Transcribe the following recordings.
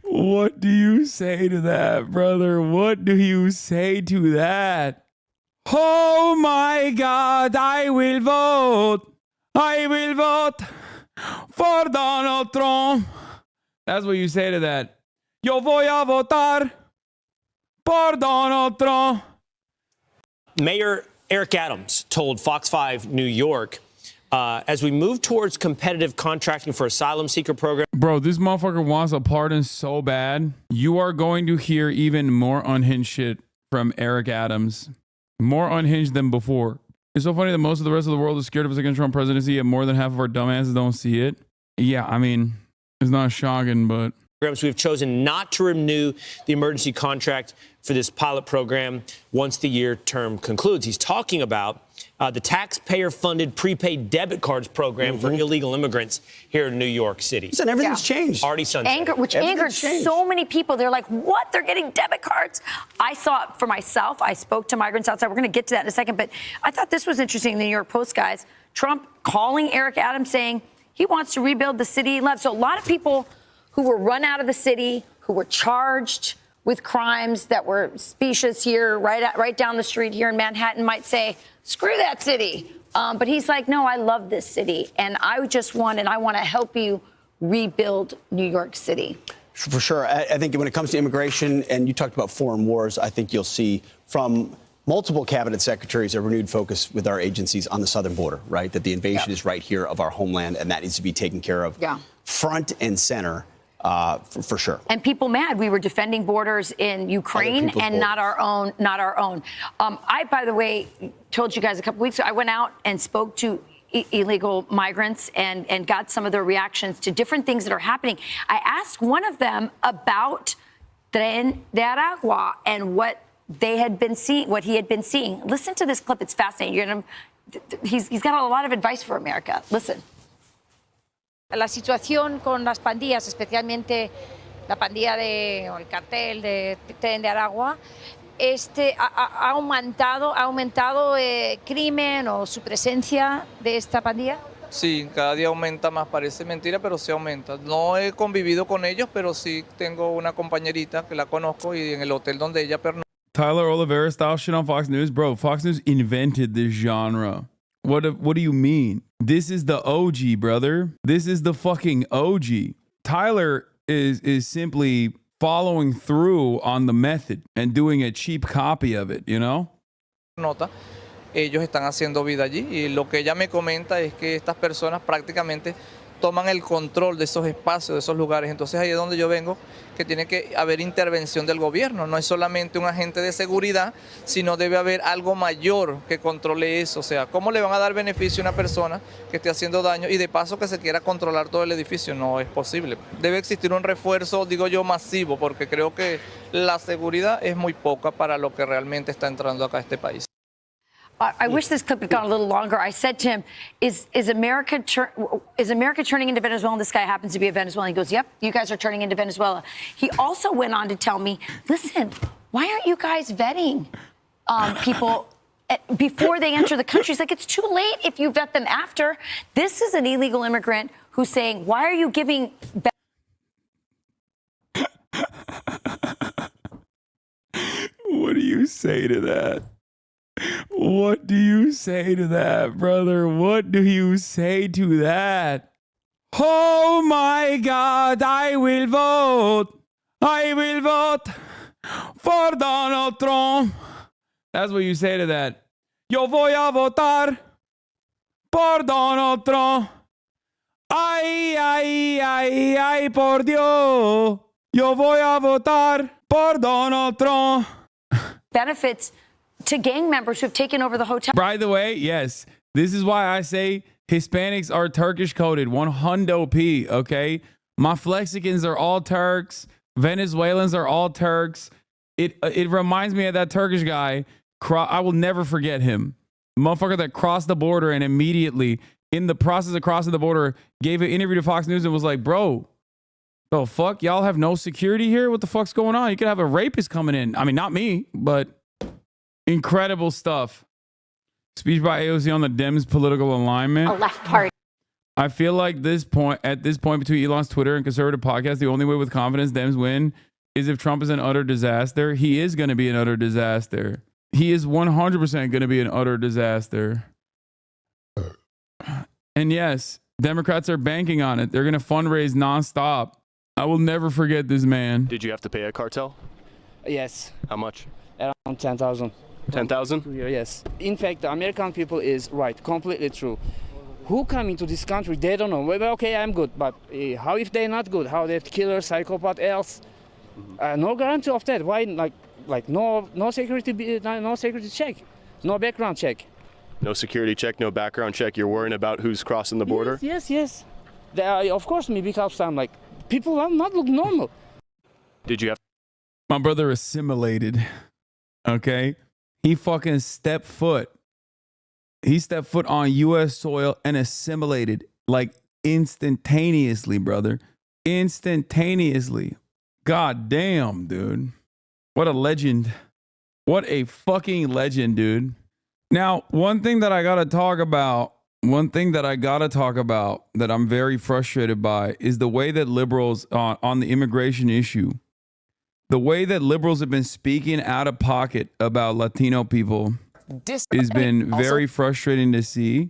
What do you say to that, brother? What do you say to that? Oh my God, I will vote. I will vote for Donald Trump. That's what you say to that. Yo voy a votar por Donald Trump. Mayor Eric Adams told Fox 5 New York, as we move towards competitive contracting for asylum seeker program. Bro, this motherfucker wants a pardon so bad. You are going to hear even more unhinged shit from Eric Adams. More unhinged than before. It's so funny that most of the rest of the world is scared of a second Trump presidency, yet more than half of our dumbasses don't see it. Yeah, I mean, it's not shocking, but... We've chosen not to renew the emergency contract for this pilot program once the year term concludes. He's talking about the taxpayer-funded prepaid debit cards program for illegal immigrants here in New York City. And everything's changed. Already sunset. Which angered so many people. They're like, what? They're getting debit cards? I saw it for myself. I spoke to migrants outside. We're going to get to that in a second. But I thought this was interesting, the New York Post guys. Trump calling Eric Adams saying he wants to rebuild the city he loves. So a lot of people who were run out of the city, who were charged with crimes that were specious here, right down the street here in Manhattan, might say, screw that city. But he's like, no, I love this city. And I want to help you rebuild New York City. For sure. I think when it comes to immigration, and you talked about foreign wars, I think you'll see from multiple cabinet secretaries a renewed focus with our agencies on the southern border, right? That the invasion is right here of our homeland, and that needs to be taken care of front and center. For sure. And people mad. We were defending borders in Ukraine and not our own. I, by the way, told you guys a couple weeks ago, I went out and spoke to illegal migrants and got some of their reactions to different things that are happening. I asked one of them about Tren de Aragua and what they had been seeing, what he had been seeing. Listen to this clip. It's fascinating. He's got a lot of advice for America. Listen. La situación con las pandillas, especialmente la pandilla o el cartel de Tren de Aragua, ha aumentado crimen o su presencia de esta pandilla. Sí, cada día aumenta más, parece mentira, pero sí aumenta. No he convivido con ellos, pero sí tengo una compañerita que la conozco y en el hotel donde ella pernocta. Tyler Oliveira style shit on Fox News. Bro, Fox News invented this genre. What do you mean? This is the OG, brother. This is the fucking OG. Tyler is simply following through on the method and doing a cheap copy of it, you know? Nota, ellos están haciendo vida allí y lo que ella me comenta es que estas personas prácticamente toman el control de esos espacios, de esos lugares. Entonces ahí es donde yo vengo, que tiene que haber intervención del gobierno. No es solamente un agente de seguridad, sino debe haber algo mayor que controle eso. O sea, ¿cómo le van a dar beneficio a una persona que esté haciendo daño y de paso que se quiera controlar todo el edificio? No es posible. Debe existir un refuerzo, digo yo, masivo, porque creo que la seguridad es muy poca para lo que realmente está entrando acá a este país. I wish this clip had gone a little longer. I said to him, is America turning into Venezuela? And this guy happens to be a Venezuelan. He goes, yep, you guys are turning into Venezuela. He also went on to tell me, listen, why aren't you guys vetting people before they enter the country? He's like, it's too late if you vet them after. This is an illegal immigrant who's saying, why are you giving... What do you say to that? What do you say to that, brother? What do you say to that? Oh my God, I will vote. I will vote for Donald Trump. That's what you say to that. Yo voy a votar por Donald Trump. Ay, ay, ay, ay, por Dios. Yo voy a votar por Donald Trump. Benefits to gang members who've taken over the hotel. By the way, yes, this is why I say Hispanics are Turkish coded, 100p, okay? My Flexicans are all Turks. Venezuelans are all Turks. It reminds me of that Turkish guy. I will never forget him. Motherfucker that crossed the border and immediately, in the process of crossing the border, gave an interview to Fox News and was like, bro, the fuck? Y'all have no security here? What the fuck's going on? You could have a rapist coming in. I mean, not me, but... Incredible stuff. Speech by AOC on the Dems' political alignment. A left party. I feel like at this point between Elon's Twitter and conservative podcast, the only way with confidence Dems win is if Trump is an utter disaster. He is going to be an utter disaster. He is 100% going to be an utter disaster. And yes, Democrats are banking on it. They're going to fundraise nonstop. I will never forget this man. Did you have to pay a cartel? Yes, How much? around 10,000. 10,000? Yes. In fact, the American people is right, completely true. Who come into this country, they don't know. Well, okay, I'm good, but how if they're not good? How they're killer, psychopath, else? No guarantee of that. Why, like no security, no security check, no background check. No security check, no background check. You're worrying about who's crossing the border? Yes. Of course, me, because I'm like, people are not look normal. Did you have My brother assimilated. Okay? He fucking stepped foot. He stepped foot on U.S. soil and assimilated like instantaneously, brother. Instantaneously. God damn, dude. What a legend. What a fucking legend, dude. Now, one thing that I got to talk about that I'm very frustrated by is the way that liberals on the immigration issue, the way that liberals have been speaking out of pocket about Latino people has been very frustrating to see.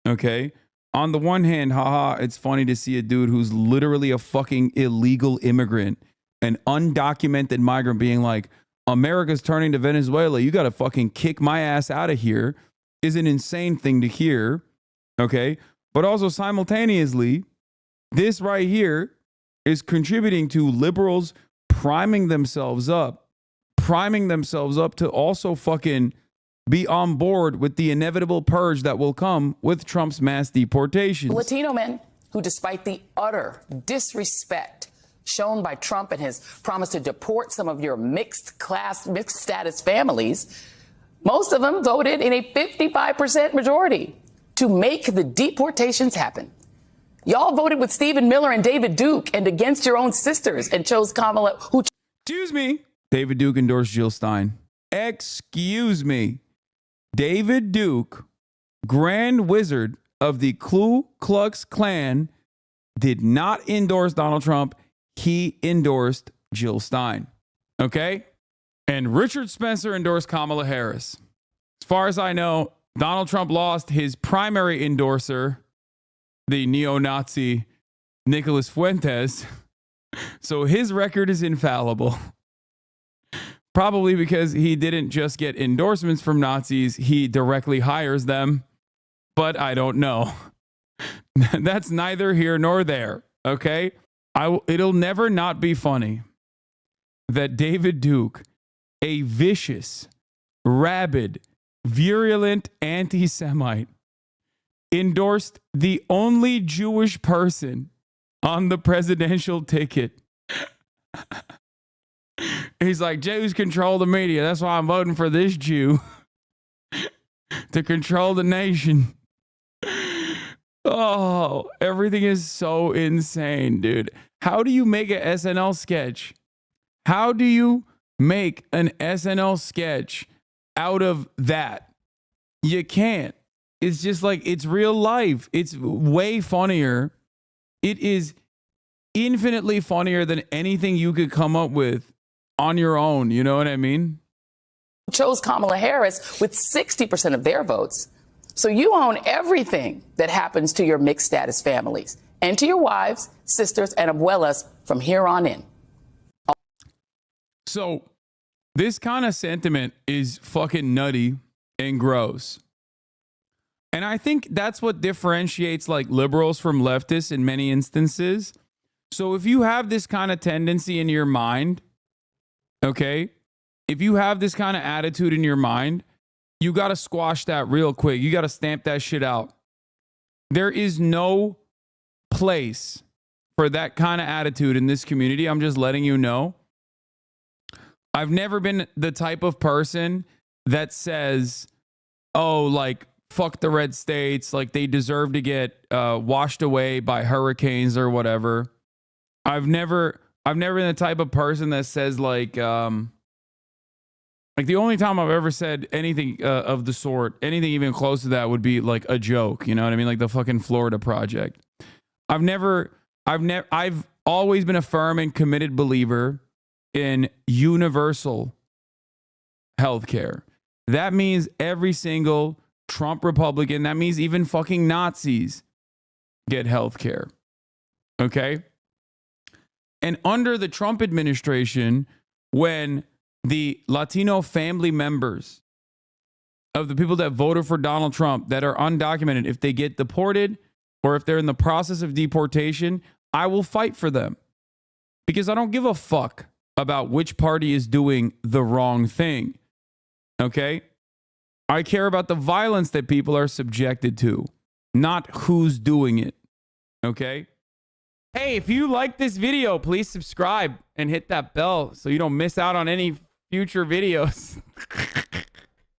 Okay. On the one hand, haha, it's funny to see a dude who's literally a fucking illegal immigrant, an undocumented migrant being like, America's turning to Venezuela. You got to fucking kick my ass out of here is an insane thing to hear. Okay. But also simultaneously, this right here is contributing to liberals priming themselves up to also fucking be on board with the inevitable purge that will come with Trump's mass deportations. Latino men who, despite the utter disrespect shown by Trump and his promise to deport some of your mixed status families, most of them voted in a 55% majority to make the deportations happen. Y'all voted with Stephen Miller and David Duke and against your own sisters and chose Kamala, who... Excuse me. David Duke endorsed Jill Stein. Excuse me. David Duke, Grand Wizard of the Ku Klux Klan, did not endorse Donald Trump. He endorsed Jill Stein. Okay? And Richard Spencer endorsed Kamala Harris. As far as I know, Donald Trump lost his primary endorser, the neo-Nazi Nicholas Fuentes. So his record is infallible. Probably because he didn't just get endorsements from Nazis, he directly hires them. But I don't know. That's neither here nor there. Okay? It'll never not be funny that David Duke, a vicious, rabid, virulent anti-Semite, endorsed the only Jewish person on the presidential ticket. He's like, Jews control the media. That's why I'm voting for this Jew to control the nation. Oh, everything is so insane, dude. How do you make an SNL sketch? How do you make an SNL sketch out of that? You can't. It's just like, it's real life. It's way funnier. It is infinitely funnier than anything you could come up with on your own. You know what I mean? chose Kamala Harris with 60% of their votes. So you own everything that happens to your mixed status families and to your wives, sisters, and abuelas from here on in. So this kind of sentiment is fucking nutty and gross. And I think that's what differentiates like liberals from leftists in many instances. So if you have this kind of tendency in your mind, okay, if you have this kind of attitude in your mind, you got to squash that real quick. You got to stamp that shit out. There is no place for that kind of attitude in this community. I'm just letting you know. I've never been the type of person that says, oh, like, fuck the red states, like they deserve to get washed away by hurricanes or whatever. I've never been the type of person that says like Like the only time I've ever said anything of the sort, anything even close to that would be like a joke. You know what I mean? Like the fucking Florida Project. I've always been a firm and committed believer in universal healthcare. That means every single Trump Republican, that means even fucking Nazis get healthcare. Okay? And under the Trump administration, when the Latino family members of the people that voted for Donald Trump that are undocumented, if they get deported or if they're in the process of deportation, I will fight for them because I don't give a fuck about which party is doing the wrong thing. Okay? I care about the violence that people are subjected to, not who's doing it. Okay? Hey, if you like this video, please subscribe and hit that bell so you don't miss out on any future videos.